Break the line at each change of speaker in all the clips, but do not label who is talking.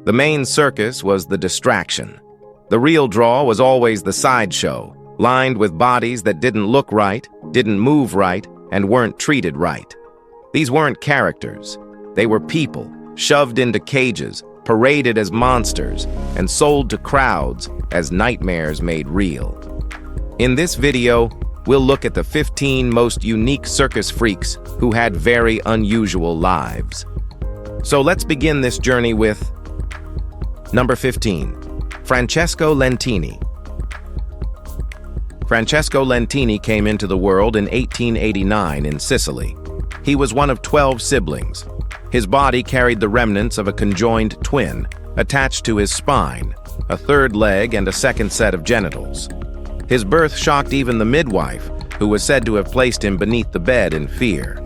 The main circus was the distraction. The real draw was always the sideshow, lined with bodies that didn't look right, didn't move right, and weren't treated right. These weren't characters. They were people, shoved into cages, paraded as monsters, and sold to crowds as nightmares made real. In this video, we'll look at the 15 most unique circus freaks who had very unusual lives. So let's begin this journey with number 15, Francesco Lentini. Francesco Lentini came into the world in 1889 in Sicily. He was one of 12 siblings. His body carried the remnants of a conjoined twin, attached to his spine, a third leg and a second set of genitals. His birth shocked even the midwife, who was said to have placed him beneath the bed in fear.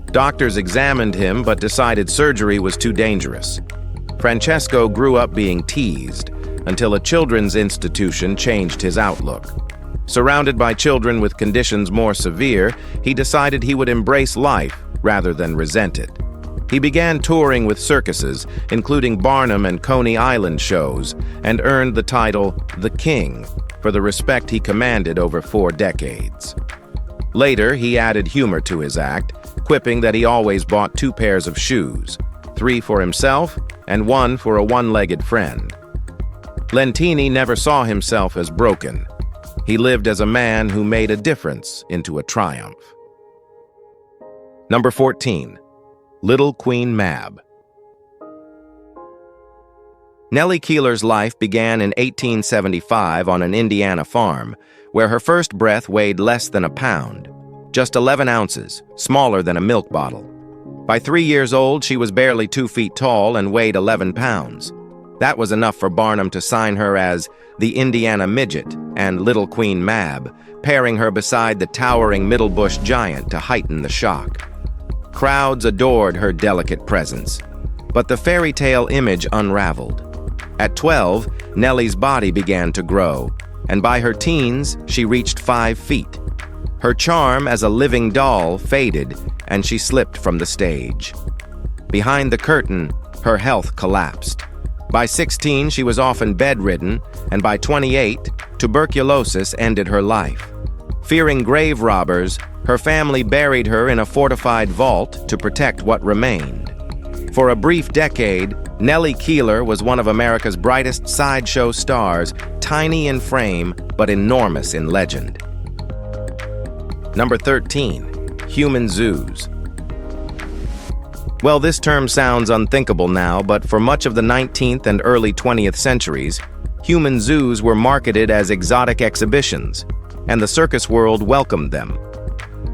Doctors examined him but decided surgery was too dangerous. Francesco grew up being teased until a children's institution changed his outlook. Surrounded by children with conditions more severe, he decided he would embrace life rather than resent it. He began touring with circuses, including Barnum and Coney Island shows, and earned the title The King for the respect he commanded over 4 decades. Later, he added humor to his act, quipping that he always bought 2 pairs of shoes, 3 for himself and 1 for a one-legged friend. Lentini never saw himself as broken. He lived as a man who made a difference into a triumph. Number 14. Little Queen Mab. Nellie Keeler's life began in 1875 on an Indiana farm, where her first breath weighed less than a pound, just 11 ounces, smaller than a milk bottle. By 3 years old, she was barely 2 feet tall and weighed 11 pounds. That was enough for Barnum to sign her as the Indiana Midget and Little Queen Mab, pairing her beside the towering Middlebush giant to heighten the shock. Crowds adored her delicate presence, but the fairy tale image unraveled. At 12, Nellie's body began to grow, and by her teens, she reached 5 feet. Her charm as a living doll faded, and she slipped from the stage. Behind the curtain, her health collapsed. By 16, she was often bedridden, and by 28, tuberculosis ended her life. Fearing grave robbers, her family buried her in a fortified vault to protect what remained. For a brief decade, Nellie Keeler was one of America's brightest sideshow stars, tiny in frame but enormous in legend. Number 13. Human zoos. Well, this term sounds unthinkable now, but for much of the 19th and early 20th centuries, human zoos were marketed as exotic exhibitions, and the circus world welcomed them.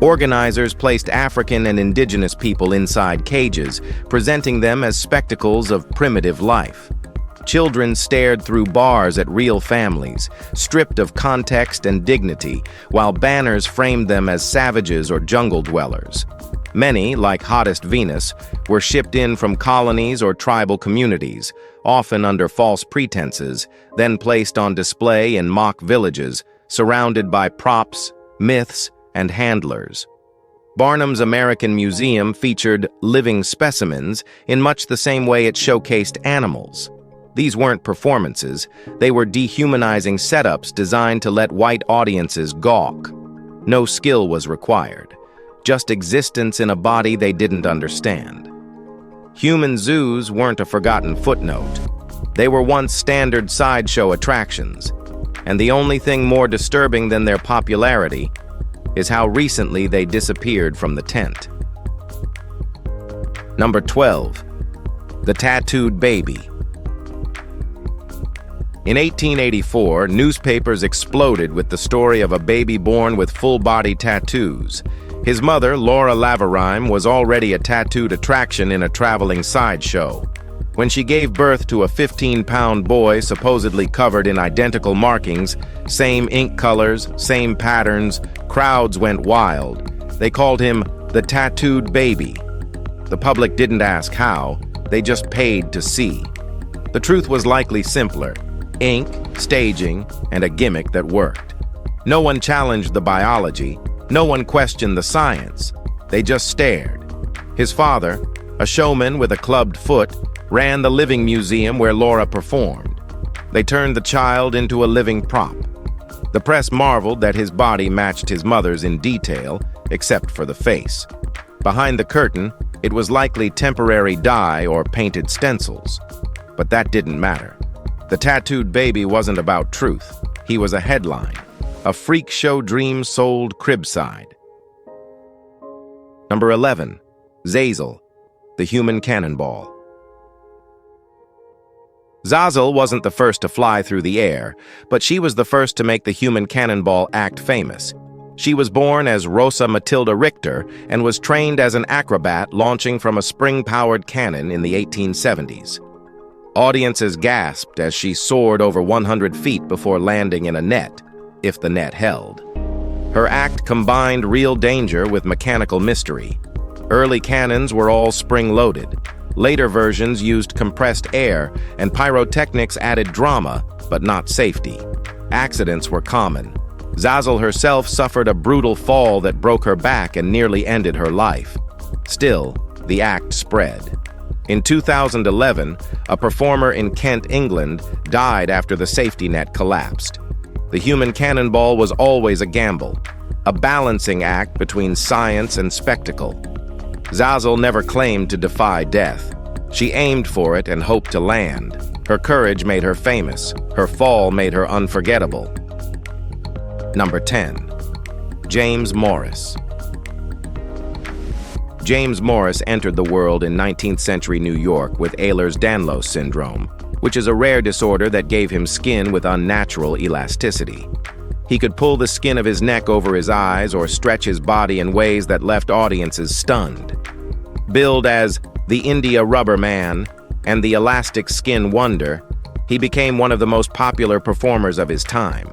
Organizers placed African and indigenous people inside cages, presenting them as spectacles of primitive life. Children stared through bars at real families, stripped of context and dignity, while banners framed them as savages or jungle dwellers. Many, like Hottest Venus, were shipped in from colonies or tribal communities, often under false pretenses, then placed on display in mock villages, surrounded by props, myths, and handlers. Barnum's American Museum featured living specimens in much the same way it showcased animals. These weren't performances, they were dehumanizing setups designed to let white audiences gawk. No skill was required, just existence in a body they didn't understand. Human zoos weren't a forgotten footnote. They were once standard sideshow attractions, and the only thing more disturbing than their popularity is how recently they disappeared from the tent. Number 12. The Tattooed Baby. In 1884, newspapers exploded with the story of a baby born with full-body tattoos. His mother, Laura Laverime, was already a tattooed attraction in a traveling sideshow. When she gave birth to a 15-pound boy supposedly covered in identical markings, same ink colors, same patterns, crowds went wild. They called him the Tattooed Baby. The public didn't ask how, they just paid to see. The truth was likely simpler: ink, staging, and a gimmick that worked. No one challenged the biology, no one questioned the science. They just stared. His father, a showman with a clubbed foot, ran the Living Museum where Laura performed. They turned the child into a living prop. The press marveled that his body matched his mother's in detail, except for the face. Behind the curtain, it was likely temporary dye or painted stencils. But that didn't matter. The tattooed baby wasn't about truth. He was a headline, a freak show dream sold cribside. Number 11. Zazel, the human cannonball. Zazel wasn't the first to fly through the air, but she was the first to make the human cannonball act famous. She was born as Rosa Matilda Richter and was trained as an acrobat launching from a spring-powered cannon in the 1870s. Audiences gasped as she soared over 100 feet before landing in a net, if the net held. Her act combined real danger with mechanical mystery. Early cannons were all spring-loaded. Later versions used compressed air, and pyrotechnics added drama, but not safety. Accidents were common. Zazel herself suffered a brutal fall that broke her back and nearly ended her life. Still, the act spread. In 2011, a performer in Kent, England, died after the safety net collapsed. The human cannonball was always a gamble, a balancing act between science and spectacle. Zazel never claimed to defy death. She aimed for it and hoped to land. Her courage made her famous. Her fall made her unforgettable. Number 10. James Morris. James Morris entered the world in 19th century New York with Ehlers-Danlos syndrome, which is a rare disorder that gave him skin with unnatural elasticity. He could pull the skin of his neck over his eyes or stretch his body in ways that left audiences stunned. Billed as the India Rubber Man and the Elastic Skin Wonder, he became one of the most popular performers of his time.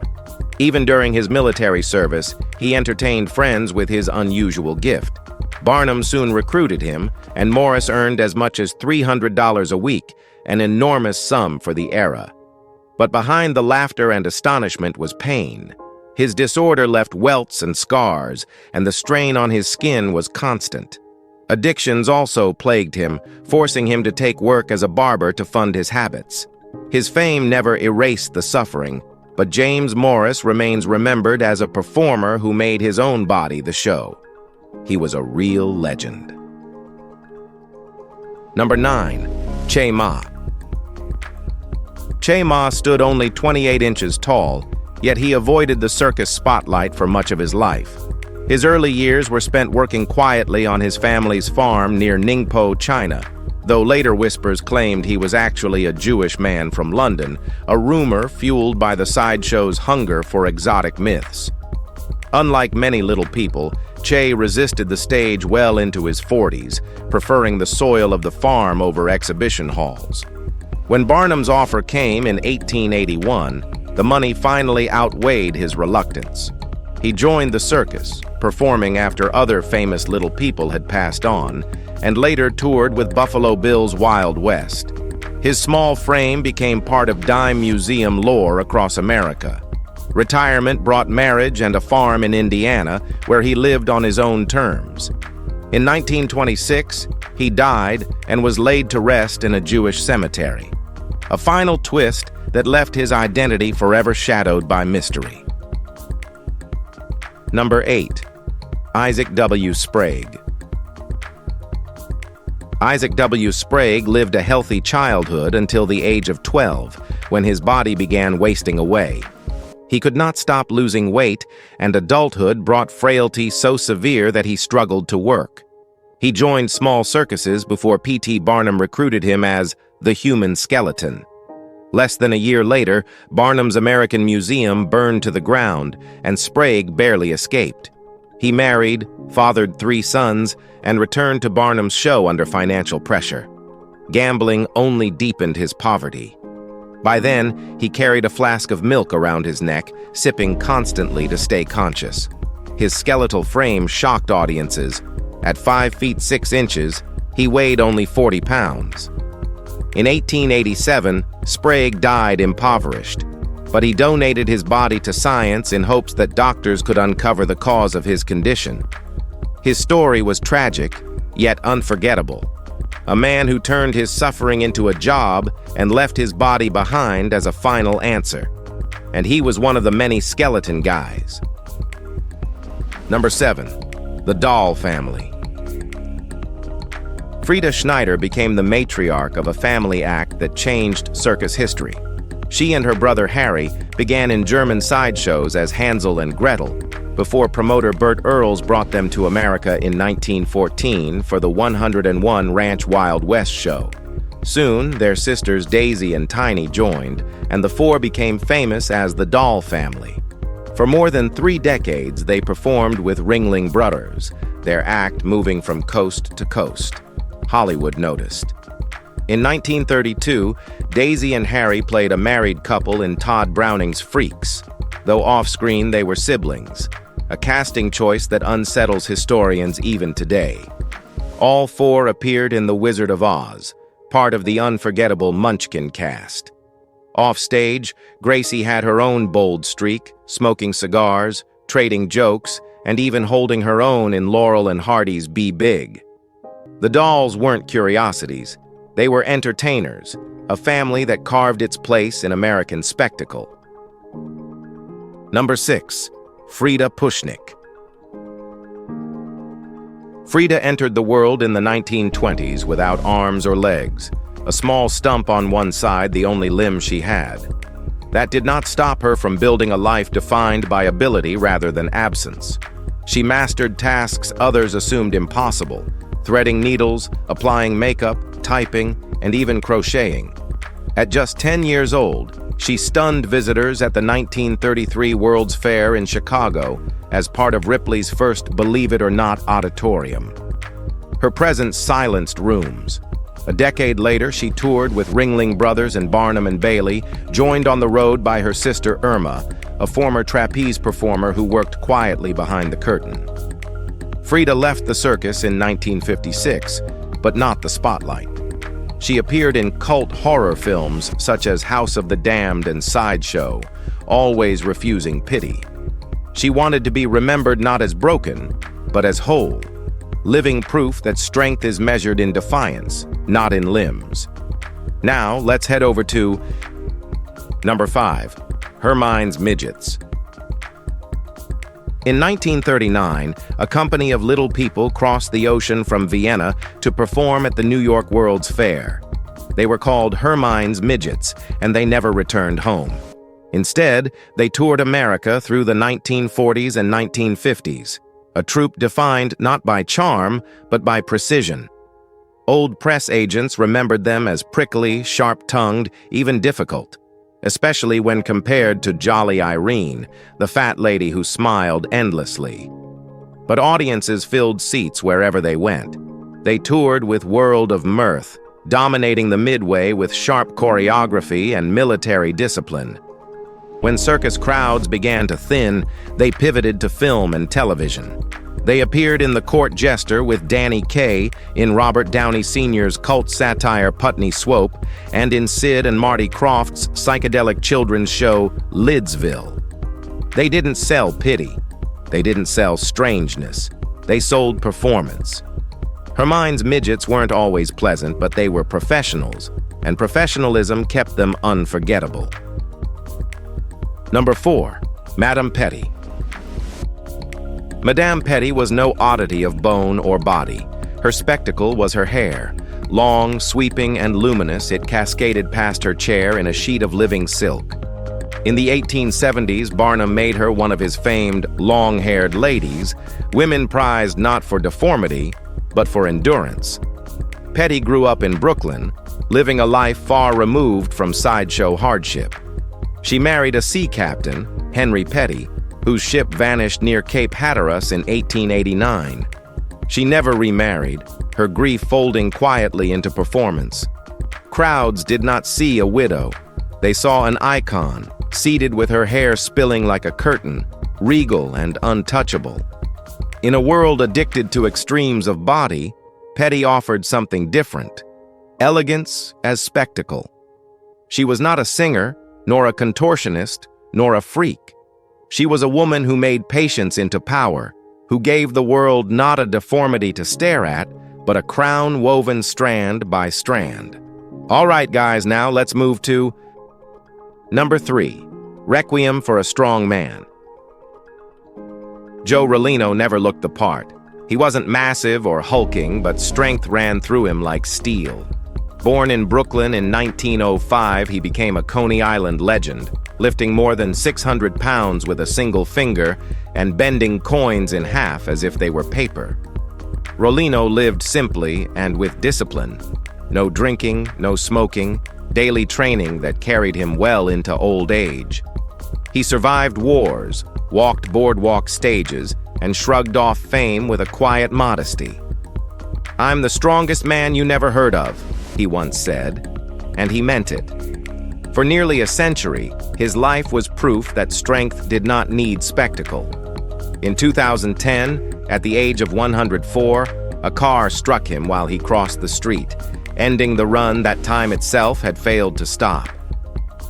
Even during his military service, he entertained friends with his unusual gift. Barnum soon recruited him, and Morris earned as much as $300 a week, an enormous sum for the era. But behind the laughter and astonishment was pain. His disorder left welts and scars, and the strain on his skin was constant. Addictions also plagued him, forcing him to take work as a barber to fund his habits. His fame never erased the suffering, but James Morris remains remembered as a performer who made his own body the show. He was a real legend. Number 9. Che Ma. Che Ma stood only 28 inches tall, yet he avoided the circus spotlight for much of his life. His early years were spent working quietly on his family's farm near Ningpo, China, though later whispers claimed he was actually a Jewish man from London, a rumor fueled by the sideshow's hunger for exotic myths. Unlike many little people, Che resisted the stage well into his 40s, preferring the soil of the farm over exhibition halls. When Barnum's offer came in 1881, the money finally outweighed his reluctance. He joined the circus, performing after other famous little people had passed on, and later toured with Buffalo Bill's Wild West. His small frame became part of dime museum lore across America. Retirement brought marriage and a farm in Indiana, where he lived on his own terms. In 1926, he died and was laid to rest in a Jewish cemetery. A final twist that left his identity forever shadowed by mystery. Number 8. Isaac W. Sprague. Isaac W. Sprague lived a healthy childhood until the age of 12, when his body began wasting away. He could not stop losing weight, and adulthood brought frailty so severe that he struggled to work. He joined small circuses before P.T. Barnum recruited him as the human skeleton. Less than a year later, Barnum's American Museum burned to the ground, and Sprague barely escaped. He married, fathered 3 sons, and returned to Barnum's show under financial pressure. Gambling only deepened his poverty. By then, he carried a flask of milk around his neck, sipping constantly to stay conscious. His skeletal frame shocked audiences. At 5 feet 6 inches, he weighed only 40 pounds. In 1887, Sprague died impoverished, but he donated his body to science in hopes that doctors could uncover the cause of his condition. His story was tragic, yet unforgettable. a man who turned his suffering into a job and left his body behind as a final answer. And he was one of the many skeleton guys. Number 7. The Doll Family. Frida Schneider became the matriarch of a family act that changed circus history. She and her brother Harry began in German sideshows as Hansel and Gretel, before promoter Bert Earls brought them to America in 1914 for the 101 Ranch Wild West show. Soon, their sisters Daisy and Tiny joined, and the four became famous as the Doll Family. For more than 3 decades, they performed with Ringling Brothers, their act moving from coast to coast. Hollywood noticed. In 1932, Daisy and Harry played a married couple in Todd Browning's Freaks, though off-screen they were siblings, a casting choice that unsettles historians even today. All 4 appeared in The Wizard of Oz, part of the unforgettable Munchkin cast. Off-stage, Gracie had her own bold streak, smoking cigars, trading jokes, and even holding her own in Laurel and Hardy's Be Big. The dolls weren't curiosities. They were entertainers, a family that carved its place in American spectacle. Number 6. Frida Pushnik. Frida entered the world in the 1920s without arms or legs, a small stump on one side, the only limb she had. That did not stop her from building a life defined by ability rather than absence. She mastered tasks others assumed impossible, threading needles, applying makeup, typing, and even crocheting. At just 10 years old, she stunned visitors at the 1933 World's Fair in Chicago as part of Ripley's first Believe It or Not auditorium. Her presence silenced rooms. A decade later, she toured with Ringling Brothers and Barnum and Bailey, joined on the road by her sister Irma, a former trapeze performer who worked quietly behind the curtain. Frida left the circus in 1956, but not the spotlight. She appeared in cult horror films such as House of the Damned and Sideshow, always refusing pity. She wanted to be remembered not as broken, but as whole, living proof that strength is measured in defiance, not in limbs. Now, let's head over to number 5, Hermine's Midgets. In 1939, a company of little people crossed the ocean from Vienna to perform at the New York World's Fair. They were called Hermine's Midgets, and they never returned home. Instead, they toured America through the 1940s and 1950s, a troupe defined not by charm, but by precision. Old press agents remembered them as prickly, sharp-tongued, even difficult, especially when compared to Jolly Irene, the fat lady who smiled endlessly. But audiences filled seats wherever they went. They toured with World of Mirth, dominating the midway with sharp choreography and military discipline. When circus crowds began to thin, they pivoted to film and television. They appeared in The Court Jester with Danny Kaye, in Robert Downey Sr.'s cult satire Putney Swope, and in Sid and Marty Krofft's psychedelic children's show Lidsville. They didn't sell pity. They didn't sell strangeness. They sold performance. Hermine's Midgets weren't always pleasant, but they were professionals, and professionalism kept them unforgettable. Number 4. Madame Petty. Madame Petty was no oddity of bone or body. Her spectacle was her hair. Long, sweeping, and luminous, it cascaded past her chair in a sheet of living silk. In the 1870s, Barnum made her one of his famed long-haired ladies, women prized not for deformity, but for endurance. Petty grew up in Brooklyn, living a life far removed from sideshow hardship. She married a sea captain, Henry Petty, whose ship vanished near Cape Hatteras in 1889. She never remarried, her grief folding quietly into performance. Crowds did not see a widow. They saw an icon, seated with her hair spilling like a curtain, regal and untouchable. In a world addicted to extremes of body, Petty offered something different: elegance as spectacle. She was not a singer, nor a contortionist, nor a freak. She was a woman who made patience into power, who gave the world not a deformity to stare at, but a crown woven strand by strand. All right, guys, now let's move to number 3, Requiem for a Strong Man. Joe Rollino never looked the part. He wasn't massive or hulking, but strength ran through him like steel. Born in Brooklyn in 1905, he became a Coney Island legend, lifting more than 600 pounds with a single finger and bending coins in half as if they were paper. Rollino lived simply and with discipline. No drinking, no smoking, daily training that carried him well into old age. He survived wars, walked boardwalk stages, and shrugged off fame with a quiet modesty. "I'm the strongest man you never heard of," he once said, and he meant it. For nearly a century, his life was proof that strength did not need spectacle. In 2010, at the age of 104, a car struck him while he crossed the street, ending the run that time itself had failed to stop.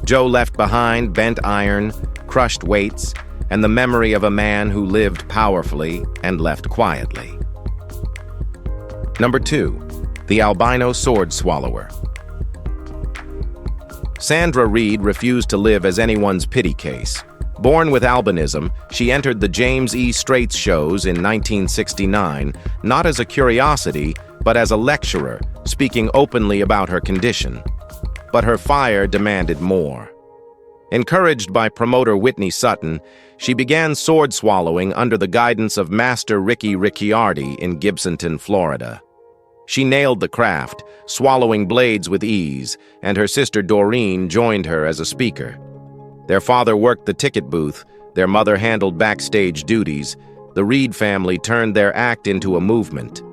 Joe left behind bent iron, crushed weights, and the memory of a man who lived powerfully and left quietly. Number 2, the albino sword swallower. Sandra Reed refused to live as anyone's pity case. Born with albinism, she entered the James E. Straits shows in 1969, not as a curiosity, but as a lecturer, speaking openly about her condition. But her fire demanded more. Encouraged by promoter Whitney Sutton, she began sword swallowing under the guidance of Master Ricky Ricciardi in Gibsonton, Florida. She nailed the craft, swallowing blades with ease, and her sister Doreen joined her as a speaker. Their father worked the ticket booth, their mother handled backstage duties. The Reed family turned their act into a movement.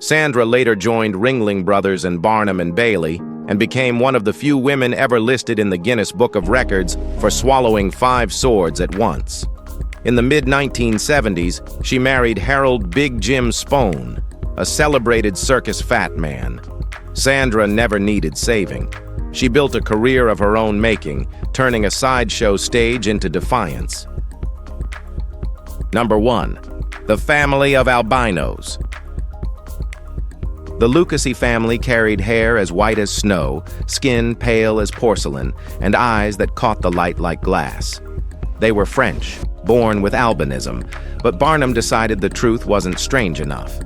Sandra later joined Ringling Brothers and Barnum and Bailey, and became one of the few women ever listed in the Guinness Book of Records for swallowing 5 swords at once. In the mid-1970s, she married Harold Big Jim Spohn, a celebrated circus fat man. Sandra never needed saving. She built a career of her own making, turning a sideshow stage into defiance. Number 1, the family of albinos. The Lucasi family carried hair as white as snow, skin pale as porcelain, and eyes that caught the light like glass. They were French, born with albinism, but Barnum decided the truth wasn't strange enough.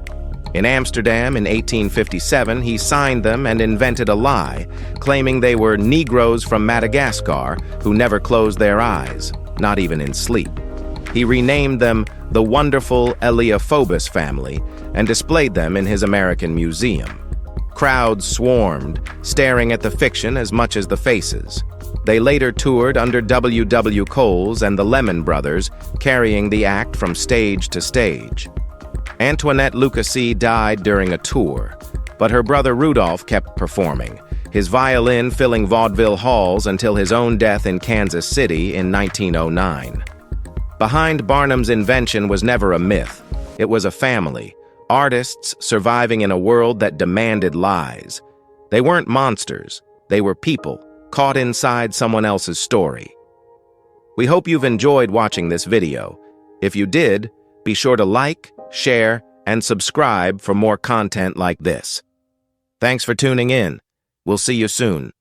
In Amsterdam in 1857, he signed them and invented a lie, claiming they were Negroes from Madagascar who never closed their eyes, not even in sleep. He renamed them the wonderful Eliophobus family and displayed them in his American museum. Crowds swarmed, staring at the fiction as much as the faces. They later toured under W. W. Coles and the Lemon Brothers, carrying the act from stage to stage. Antoinette Lucasi died during a tour, but her brother Rudolph kept performing, his violin filling vaudeville halls until his own death in Kansas City in 1909. Behind Barnum's invention was never a myth. It was a family, artists surviving in a world that demanded lies. They weren't monsters. They were people, caught inside someone else's story. We hope you've enjoyed watching this video. If you did, be sure to like, share, and subscribe for more content like this. Thanks for tuning in. We'll see you soon.